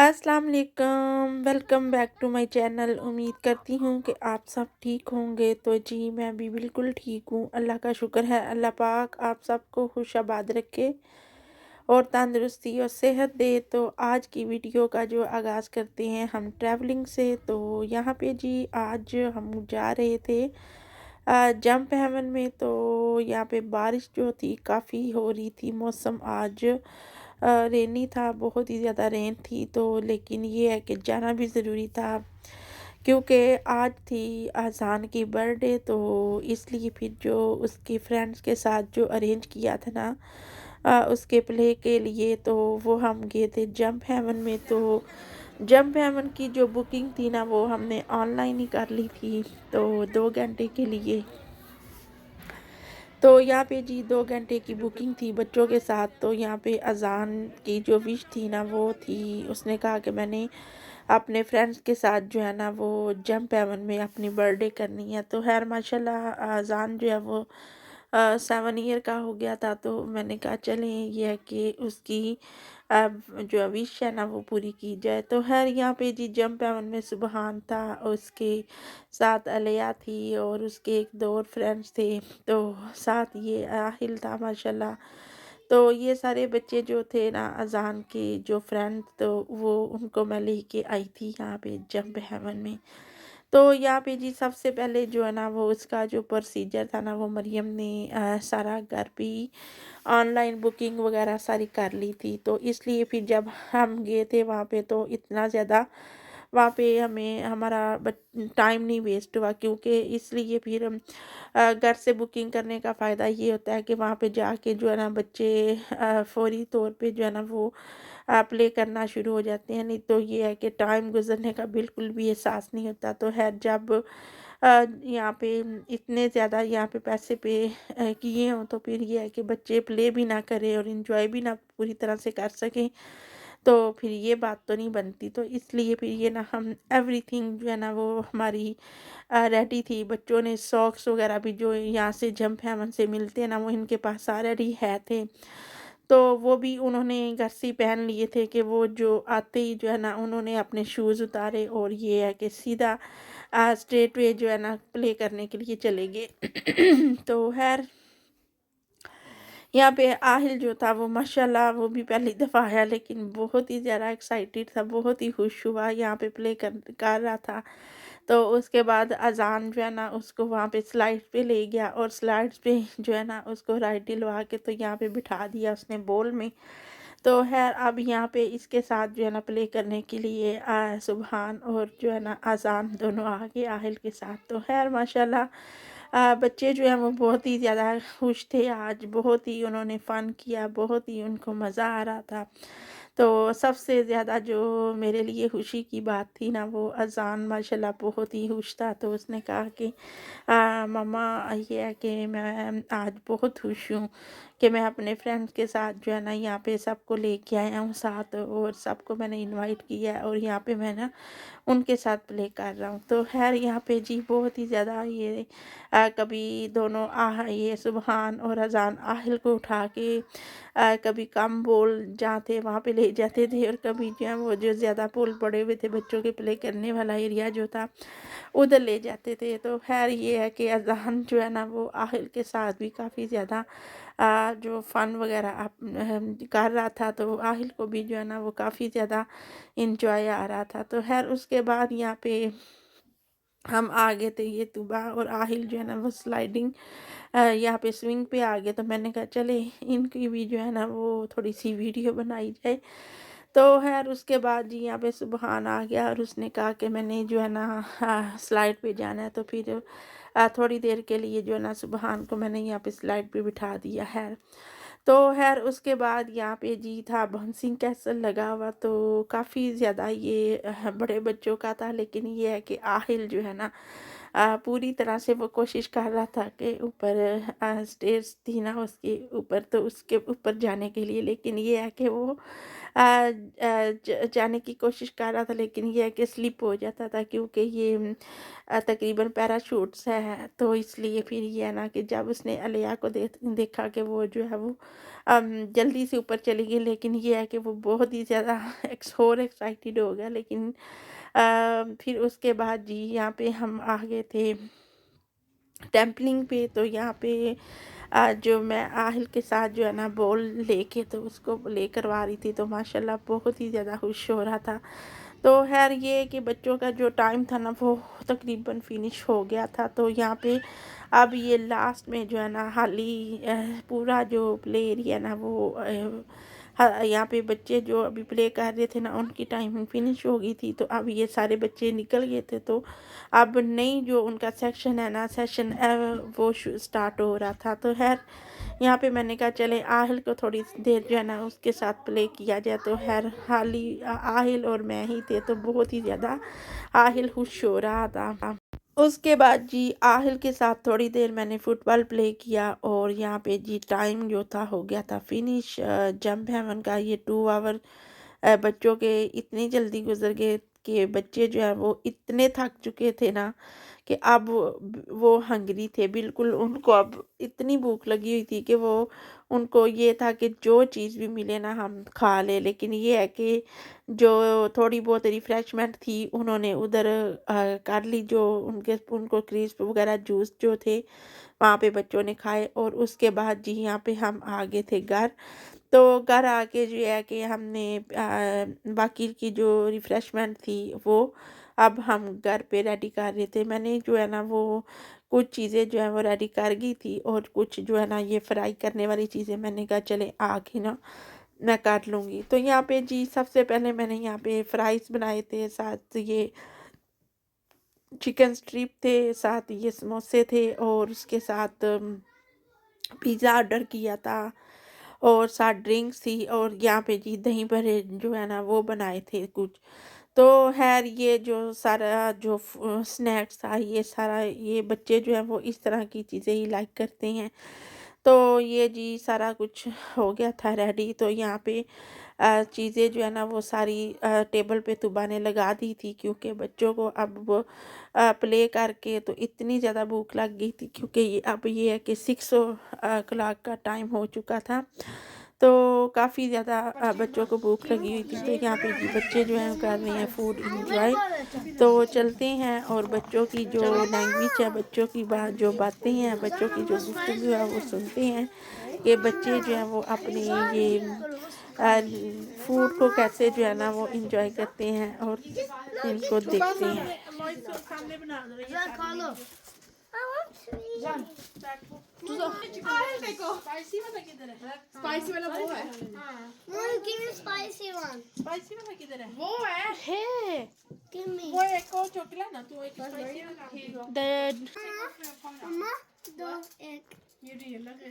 अस्सलाम वालेकुम, welcome back to my channel. उम्मीद करती हूँ कि आप सब ठीक होंगे। तो जी मैं भी बिल्कुल ठीक हूँ, अल्लाह का शुक्र है। अल्लाह पाक आप सबको खुश आबाद रखे और तंदुरुस्ती और सेहत दे। तो आज की वीडियो का जो आगाज़ करते हैं हम ट्रैवलिंग से। तो यहाँ पे जी आज हम जा रहे थे जंप हेवन में। तो यहाँ पे बारिश जो थी काफ़ी हो रही थी, मौसम आज रेनी था, बहुत ही ज़्यादा रेन थी। तो लेकिन ये है कि जाना भी ज़रूरी था क्योंकि आज थी अज़ान की बर्थडे। तो इसलिए फिर जो उसकी फ्रेंड्स के साथ जो अरेंज किया था ना उसके प्ले के लिए, तो वो हम गए थे जंप हेवन में। तो जंप हेवन की जो बुकिंग थी ना वो हमने ऑनलाइन ही कर ली थी, तो 2 घंटे के लिए। तो यहाँ पे जी 2 घंटे की बुकिंग थी बच्चों के साथ। तो यहाँ पे अज़ान की जो विश थी ना वो थी, उसने कहा कि मैंने अपने फ्रेंड्स के साथ जो है ना वो जंप हेवन में अपनी बर्थडे करनी है। तो खैर माशाल्लाह अज़ान जो है वो 7 ईयर का हो गया था। तो मैंने कहा चलें ये है कि उसकी जो विश है ना वो पूरी की जाए। तो खैर यहाँ पे जी जंप हेवन में सुबहान था, उसके साथ अलिया थी और उसके एक दो और फ्रेंड्स थे। तो साथ ये आहिल था माशाल्लाह। तो ये सारे बच्चे जो थे ना अज़ान के जो फ्रेंड, तो वो उनको मैं लेके आई थी यहाँ पे जंप हेवन में। तो यहाँ पे जी सबसे पहले जो है ना वो उसका जो प्रोसीजर था ना वो मरियम ने सारा घर पे ही ऑनलाइन बुकिंग वगैरह सारी कर ली थी। तो इसलिए फिर जब हम गए थे वहाँ पे तो इतना ज़्यादा वहाँ पे हमें हमारा टाइम नहीं वेस्ट हुआ, क्योंकि इसलिए फिर हम घर से बुकिंग करने का फ़ायदा ये होता है कि वहाँ पे जाके जो है ना बच्चे फौरी तौर पे जो है ना वो प्ले करना शुरू हो जाते हैं। नहीं तो ये है कि टाइम गुजरने का बिल्कुल भी एहसास नहीं होता। तो खैर जब यहाँ पे इतने ज़्यादा यहाँ पे पैसे पे किए हों तो फिर ये है कि बच्चे प्ले भी ना करें और इन्जॉय भी ना पूरी तरह से कर सकें, तो फिर ये बात तो नहीं बनती। तो इसलिए फिर ये ना हम एवरीथिंग जो है ना वो हमारी रेडी थी। बच्चों ने सॉक्स वगैरह भी जो यहाँ से जंप हेवन से मिलते हैं ना वो इनके पास ऑलरेडी है थे। तो वो भी उन्होंने घर से ही पहन लिए थे कि वो जो आते ही जो है ना उन्होंने अपने शूज़ उतारे और ये है कि सीधा स्ट्रेट वे जो है ना प्ले करने के लिए चले गए। तो खैर यहाँ पे आहिल जो था वो माशाल्लाह वो भी पहली दफ़ा आया, लेकिन बहुत ही ज़्यादा एक्साइटेड था, बहुत ही खुश हुआ, यहाँ पे प्ले कर रहा था। तो उसके बाद अज़ान जो है ना उसको वहाँ पे स्लाइड पे ले गया और स्लाइड्स पे जो है ना उसको राइड दिलवा के तो यहाँ पे बिठा दिया उसने बॉल में। तो खैर अब यहाँ पे इसके साथ जो है ना प्ले करने के लिए सुबहान और जो है ना अज़ान दोनों आ गए आहिल के साथ। तो खैर माशाल्लाह बच्चे जो हैं वो बहुत ही ज़्यादा खुश थे आज, बहुत ही उन्होंने फ़न किया, बहुत ही उनको मज़ा आ रहा था। तो सबसे ज़्यादा जो मेरे लिए खुशी की बात थी ना वो अज़ान माशाल्लाह बहुत ही खुश था। तो उसने कहा कि मम्मा ये है कि मैं आज बहुत खुश हूँ कि मैं अपने फ्रेंड्स के साथ जो है ना यहाँ पे सबको लेके आया हूँ साथ, और सबको मैंने इनवाइट किया है और यहाँ पे मैं ना उनके साथ प्ले कर रहा हूँ। तो खैर यहाँ पे जी बहुत ही ज़्यादा ये कभी दोनों ये सुबहान और अज़ान आहिल को उठा के कभी कम बोल जहाँ थे वहाँ पे ले जाते थे, और कभी जो है वो जो ज़्यादा पुल पड़े हुए थे बच्चों के प्ले करने वाला एरिया जो था उधर ले जाते थे। तो खैर ये है कि अज़ान जो है ना वो आहिल के साथ भी काफ़ी ज़्यादा जो फ़न वगैरह कर रहा था। तो आहिल को भी जो है ना वो काफ़ी ज़्यादा इंजॉय आ रहा था। तो खैर उसके बाद यहाँ पे हम आ गए थे ये तुबा और आहिल जो है ना वो स्लाइडिंग यहाँ पे स्विंग पे आ गए। तो मैंने कहा चले इनकी भी जो है ना वो थोड़ी सी वीडियो बनाई जाए। तो खैर उसके बाद जी यहाँ पे सुबहान आ गया और उसने कहा कि मैंने जो है ना स्लाइड पे जाना है। तो फिर थोड़ी देर के लिए जो है ना सुबहान को मैंने यहाँ पे स्लाइड पे बिठा दिया है। तो खैर उसके बाद यहाँ पे जी था बाउंसिंग कैसल लगा हुआ, तो काफ़ी ज़्यादा ये बड़े बच्चों का था। लेकिन ये है कि आहिल जो है ना पूरी तरह से वो कोशिश कर रहा था कि ऊपर स्टेयर्स थी ना उसके ऊपर, तो उसके ऊपर जाने के लिए, लेकिन ये है कि वो जाने की कोशिश कर रहा था, लेकिन ये है कि स्लिप हो जाता था, क्योंकि ये तकरीबन पैराशूट्स है, तो इसलिए फिर ये है ना कि जब उसने अलिया को देखा कि वो जो है वो जल्दी से ऊपर चली गई, लेकिन ये है कि वो बहुत ही ज़्यादा और एक्साइटेड हो गया। लेकिन फिर उसके बाद जी यहाँ पे हम आ गए थे टेम्पलिंग पे। तो यहाँ पे जो मैं आहिल के साथ जो है ना बॉल लेके तो उसको प्ले करवा रही थी, तो माशाल्लाह बहुत ही ज़्यादा खुश हो रहा था। तो खैर ये है कि बच्चों का जो टाइम था ना वो तकरीबन फिनिश हो गया था। तो यहाँ पे अब ये लास्ट में जो है ना हाली पूरा जो प्ले एरिया ना वो यहाँ पे बच्चे जो अभी प्ले कर रहे थे ना उनकी टाइमिंग फिनिश हो गई थी, तो अब ये सारे बच्चे निकल गए थे। तो अब नई जो उनका सेक्शन है ना सेशन वो स्टार्ट हो रहा था। तो खैर यहाँ पे मैंने कहा चले आहिल को थोड़ी देर जो है ना उसके साथ प्ले किया जाए। तो खैर हाली आहिल और मैं ही थे, तो बहुत ही ज़्यादा आहिल खुश हो रहा था। उसके बाद जी आहिल के साथ थोड़ी देर मैंने फुटबॉल प्ले किया, और यहाँ पे जी टाइम जो था हो गया था फिनिश जंप हेवन का। ये 2 आवर बच्चों के इतनी जल्दी गुजर गए कि बच्चे जो है वो इतने थक चुके थे ना कि अब वो हंगरी थे बिल्कुल। उनको अब इतनी भूख लगी हुई थी कि वो उनको ये था कि जो चीज़ भी मिले ना हम खा ले। लेकिन ये है कि जो थोड़ी बहुत रिफ़्रेशमेंट थी उन्होंने उधर कर ली, जो उनको क्रिस्प वगैरह जूस जो थे वहाँ पे बच्चों ने खाए। और उसके बाद जी यहाँ पे हम आ गए थे घर। तो घर आके जो है कि हमने बाकी की जो रिफ़्रेशमेंट थी वो अब हम घर पे रेडी कर रहे थे। मैंने जो है ना वो कुछ चीज़ें जो है वो रेडी कर गई थी, और कुछ जो है ना ये फ्राई करने वाली चीज़ें मैंने कहा चले आके ना मैं काट लूँगी। तो यहाँ पे जी सबसे पहले मैंने यहाँ पे फ्राइज़ बनाए थे, साथ ये चिकन स्ट्रिप थे, साथ ये समोसे थे, और उसके साथ पिज़्ज़ा ऑर्डर किया था, और साथ ड्रिंक्स थी, और यहाँ पे जी दही बड़े जो है ना वो बनाए थे कुछ। तो खैर ये जो सारा जो स्नैक्स था ये सारा ये बच्चे जो हैं वो इस तरह की चीज़ें ही लाइक करते हैं। तो ये जी सारा कुछ हो गया था रेडी। तो यहाँ पे चीज़ें जो है ना वो सारी टेबल पे तुबा ने लगा दी थी, क्योंकि बच्चों को अब वो प्ले करके तो इतनी ज़्यादा भूख लग गई थी, क्योंकि अब ये है कि 6 o'clock का टाइम हो चुका था। तो काफ़ी ज़्यादा बच्चों को भूख लगी हुई थी। तो यहाँ पे जी बच्चे जो हैं कर रहे हैं फूड इंजॉय। तो चलते हैं और बच्चों की जो लैंग्वेज है, बच्चों की बात जो बातें हैं, बच्चों की जो गुफ्तगू है वो सुनते हैं कि बच्चे जो हैं वो अपने ये फूड को कैसे जो है ना वो इंजॉय करते हैं और इनको देखते हैं। स्पाइसी वाला वो है। Give me spicy one. Spicy वाला किधर है? वो है। है Give me. वो एक और चोकला ना, तू एक स्पाइसी वाला द Mama, do egg. ये भी अलग है।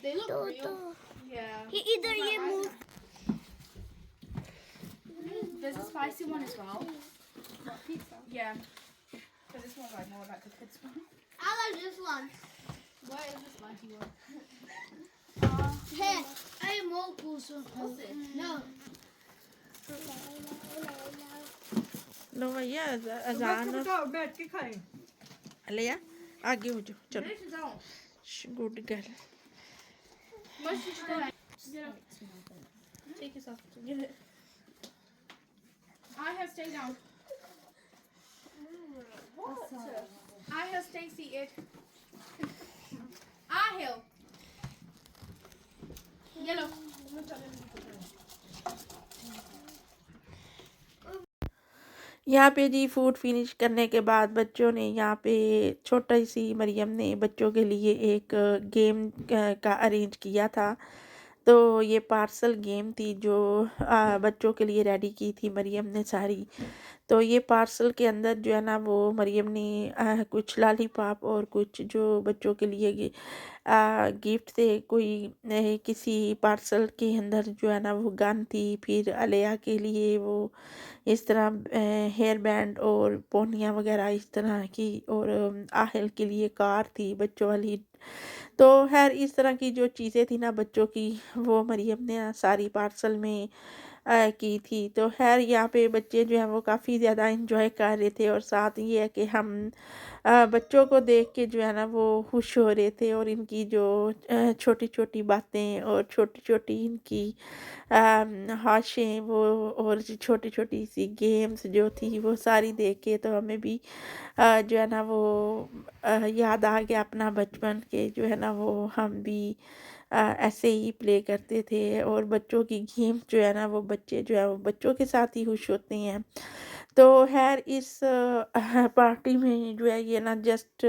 They look Do real. do. Yeah. Either you move. There's a spicy one as well. Yeah. But this one's like more like a kid's one. I like this one. Where is the spicy one? Hey, I am more closer. No. लो भैया अजान बैठ के खाएं। लिया आगे हो जाओ चलो। No, you don't. Good girl. Most you should go. Take yourself. I have stay down. What? I have stay seated. I hill. Yellow. यहाँ पे जी फूड फिनिश करने के बाद बच्चों ने यहाँ पे छोटी सी मरियम ने बच्चों के लिए एक गेम का अरेंज किया था, तो ये पार्सल गेम थी जो बच्चों के लिए रेडी की थी मरियम ने सारी। तो ये पार्सल के अंदर जो है ना वो मरियम ने कुछ लॉलीपॉप और कुछ जो बच्चों के लिए गिफ्ट थे, कोई किसी पार्सल के अंदर जो है ना वो गन थी, फिर अलिया के लिए वो इस तरह हेयर बैंड और पोनियाँ वगैरह इस तरह की, और आहिल के लिए कार थी बच्चों वाली। तो खैर इस तरह की जो चीज़ें थी ना बच्चों की, वो मरियम ने सारी पार्सल में की थी। तो खैर यहाँ पे बच्चे जो हैं वो काफ़ी ज़्यादा इंजॉय कर रहे थे, और साथ ये है कि हम बच्चों को देख के जो है ना वो खुश हो रहे थे, और इनकी जो छोटी छोटी बातें और छोटी छोटी इनकी हाशें वो, और छोटी छोटी सी गेम्स जो थी वो सारी देख के तो हमें भी जो है ना वो याद आ गया अपना बचपन के, जो है ना वो हम भी ऐसे ही प्ले करते थे। और बच्चों की गेम जो है ना वो बच्चे जो है वो बच्चों के साथ ही खुश होते हैं। तो खैर इस पार्टी में जो है ये ना जस्ट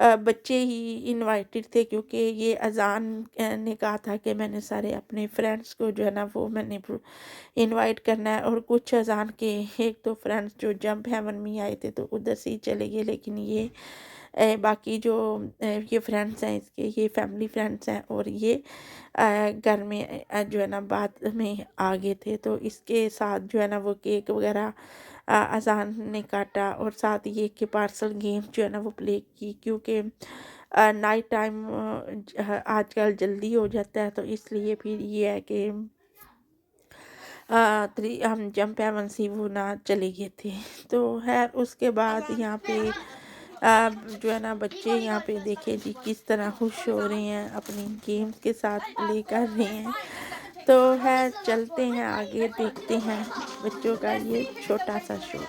बच्चे ही इनवाइटेड थे, क्योंकि ये अज़ान ने कहा था कि मैंने सारे अपने फ्रेंड्स को जो है ना वो मैंने इनवाइट करना है। और कुछ अज़ान के एक दो फ्रेंड्स जो जंप हेवन में आए थे तो उधर से ही चले गए, लेकिन ये बाकी जो ये फ्रेंड्स हैं इसके, ये फैमिली फ्रेंड्स हैं, और ये घर में जो है ना बाद में आ गए थे। तो इसके साथ जो है ना वो केक वगैरह अज़ान ने काटा, और साथ ये कि पार्सल गेम जो है ना वो प्ले की, क्योंकि नाइट टाइम आजकल जल्दी हो जाता है, तो इसलिए फिर ये है कि हम जंप एवन सी वो ना चले गए थे। तो खैर उसके बाद यहाँ पे जो है ना बच्चे यहाँ पे देखे जी किस तरह खुश हो रहे हैं, अपनी गेम्स के साथ प्ले कर रहे हैं। तो खैर चलते हैं आगे, देखते हैं बच्चों का ये छोटा सा show.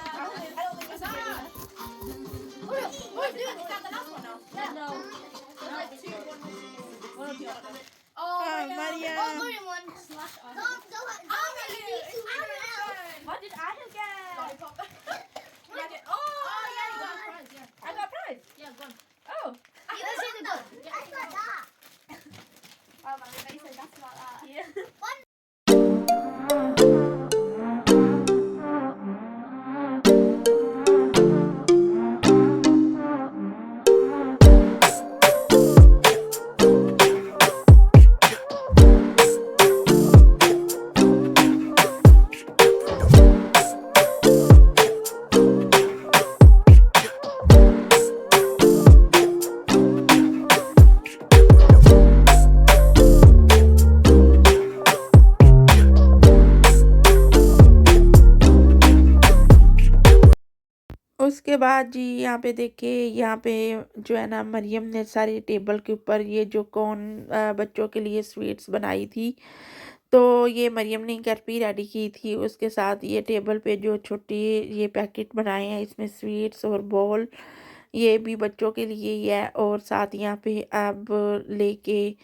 Maria. What did I get? Lollipop. I got a prize, yeah. I got a prize? Yeah, go on. Oh. Let's see the gun. I got that. Oh, my face said that's about that. Yeah. उसके बाद जी यहाँ पे देखिए, यहाँ पे जो है ना मरियम ने सारे टेबल के ऊपर ये जो कौन बच्चों के लिए स्वीट्स बनाई थी, तो ये मरियम ने घर पे ही रेडी की थी। उसके साथ ये टेबल पे जो छोटी ये पैकेट बनाए हैं, इसमें स्वीट्स और बॉल ये भी बच्चों के लिए ही है। और साथ यहाँ पे अब लेके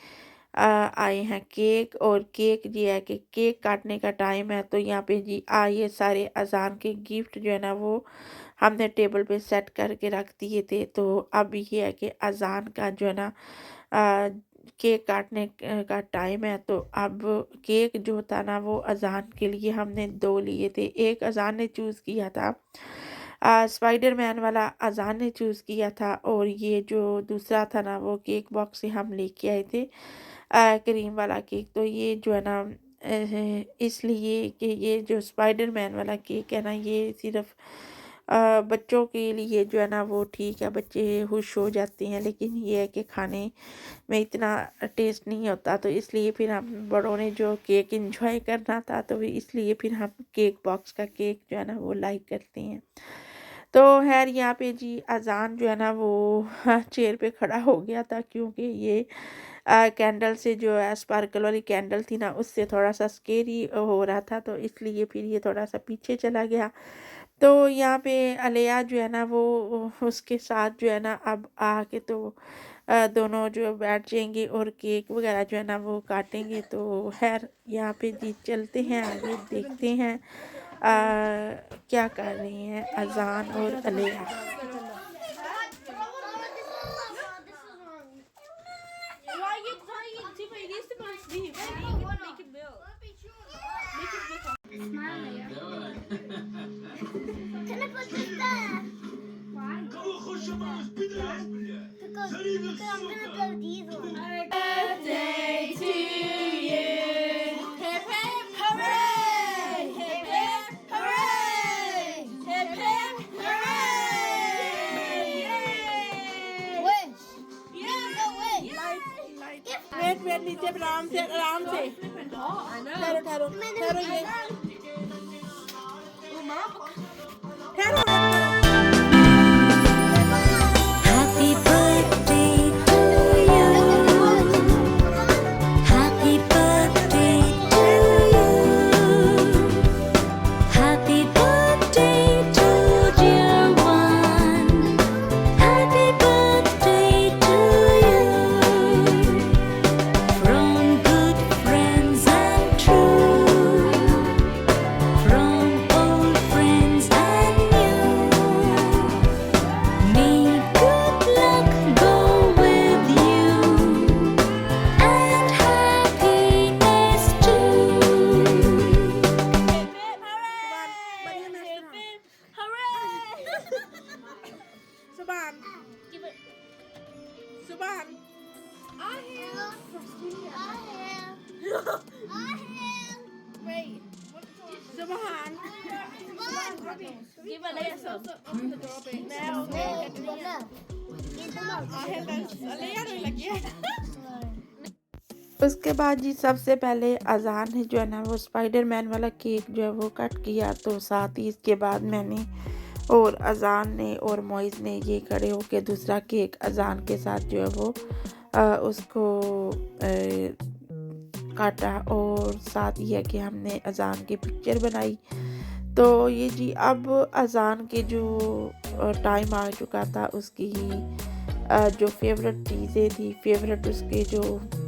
आए हैं केक, और केक ये है कि केक काटने का टाइम है। तो यहाँ पे जी ये सारे अजान के गिफ्ट जो है ना वो हमने टेबल पे सेट करके रख दिए थे। तो अब ये है कि अजान का जो है ना केक काटने का टाइम है। तो अब केक जो था ना वो अजान के लिए हमने 2 लिए थे। एक अजान ने चूज़ किया था, स्पाइडरमैन वाला अजान ने चूज़ किया था, और ये जो दूसरा था ना वो केक बॉक्स से हम लेके आए थे क्रीम वाला केक। तो ये जो है ना इसलिए कि ये जो स्पाइडरमैन वाला केक है ना ये सिर्फ बच्चों के लिए जो है ना वो ठीक है, बच्चे खुश हो जाते हैं, लेकिन ये है कि खाने में इतना टेस्ट नहीं होता। तो इसलिए फिर हम बड़ों ने जो केक एंजॉय करना था, तो इसलिए फिर हम केक बॉक्स का केक जो है ना वो लाइक करते हैं। तो खैर यहाँ पे जी अजान जो है ना वो चेयर पे खड़ा हो गया था, क्योंकि ये कैंडल से जो है स्पार्कल वाली कैंडल थी ना उससे थोड़ा सा स्केरी हो रहा था, तो इसलिए फिर ये थोड़ा सा पीछे चला गया। तो यहाँ पे अलिया जो है ना वो उसके साथ जो है ना अब आके तो दोनों जो बैठ जाएंगे और केक वगैरह जो है ना वो काटेंगे। तो खैर यहाँ पे जी चलते हैं आगे, देखते हैं क्या कर रही हैं अजान और अलिया। Why are you crying? Timmy, you're supposed to be ready. I'm gonna blow these ones. Birthday to you. Hip hip hooray! Hip hip hooray! Hip hip hooray! Yay! Wish. Yay! Wait wait नीचे आराम से ठहरो ठहरो ठहरो ये ठहरो Happy birthday to you. Happy birthday to you. Happy birthday to dear one. Happy birthday to you. From good friends and true. From old friends and new. May good luck go with you and happiness too. सुभान सुभान सुभान Give a little. उसके बाद जी सबसे पहले अजान ने जो है ना वो स्पाइडरमैन वाला केक जो है वो कट किया तो साथ ही इसके बाद मैंने और अजान ने और मोइज़ ने ये खड़े होके दूसरा केक अजान के साथ जो है वो उसको काटा और साथ ही है कि हमने अजान की पिक्चर बनाई। तो ये जी अब अजान के जो टाइम आ चुका था उसकी जो फेवरेट चीज़ें थी फेवरेट उसके जो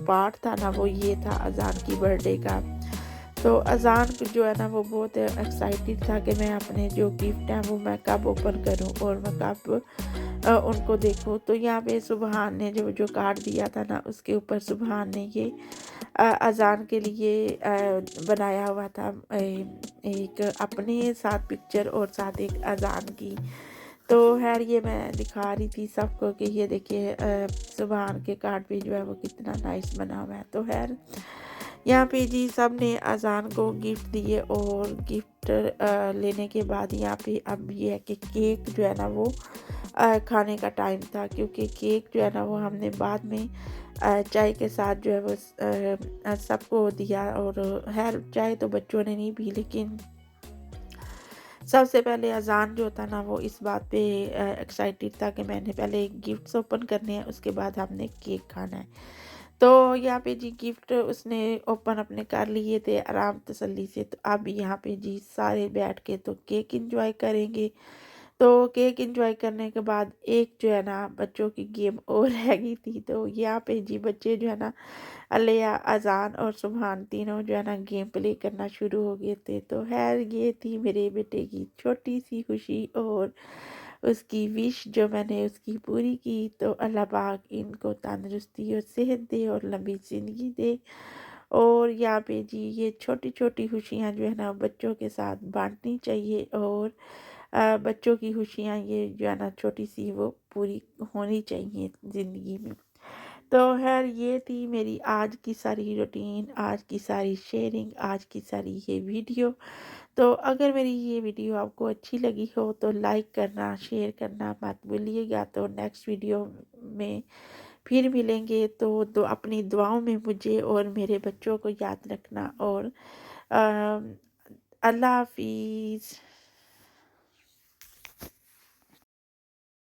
पार्ट था ना वो ये था अजान की बर्थडे का। तो अजान जो है ना वो बहुत एक्साइटेड था कि मैं अपने जो गिफ्ट हैं वो मैं कब ओपन करूं और मैं कब उनको देखूं। तो यहाँ पे सुबहान ने जो कार्ड दिया था ना उसके ऊपर सुबहान ने ये अजान के लिए बनाया हुआ था एक अपने साथ पिक्चर और साथ एक अजान की। तो खैर ये मैं दिखा रही थी सबको कि ये देखिए सुबहान के कार्ड पे जो है वो कितना नाइस बना हुआ है। तो खैर यहाँ पे जी सब ने अजान को गिफ्ट दिए और गिफ्ट लेने के बाद यहाँ पे अब ये है कि केक जो है ना वो खाने का टाइम था क्योंकि केक जो है ना वो हमने बाद में चाय के साथ जो है वो सबको दिया। और खैर चाय तो बच्चों ने नहीं पी लेकिन सबसे पहले अजान जो था ना वो इस बात पे एक्साइटेड था कि मैंने पहले गिफ्ट्स ओपन करने हैं उसके बाद हमने केक खाना है। तो यहाँ पे जी गिफ्ट उसने ओपन अपने कर लिए थे आराम तसल्ली से। तो अब यहाँ पे जी सारे बैठ के तो केक एंजॉय करेंगे। तो केक एंजॉय करने के बाद एक जो है ना बच्चों की गेम और रह गई थी। तो यहाँ पे जी बच्चे जो है ना अलिया अजान और सुबहान तीनों जो है ना गेम प्ले करना शुरू हो गए थे। तो खैर ये थी मेरे बेटे की छोटी सी खुशी और उसकी विश जो मैंने उसकी पूरी की। तो अल्लाह पाक इनको तंदुरुस्ती और सेहत दे और लंबी ज़िंदगी दे। और यहाँ पे जी ये छोटी छोटी खुशियाँ जो है ना बच्चों के साथ बांटनी चाहिए और बच्चों की खुशियाँ ये जो है ना छोटी सी वो पूरी होनी चाहिए ज़िंदगी में। तो खैर ये थी मेरी आज की सारी रूटीन, आज की सारी शेयरिंग, आज की सारी ये वीडियो। तो अगर मेरी ये वीडियो आपको अच्छी लगी हो तो लाइक करना शेयर करना मत भूलिएगा। तो नेक्स्ट वीडियो में फिर मिलेंगे। तो अपनी दुआओं में मुझे और मेरे बच्चों को याद रखना और अल्लाह हाफिज़।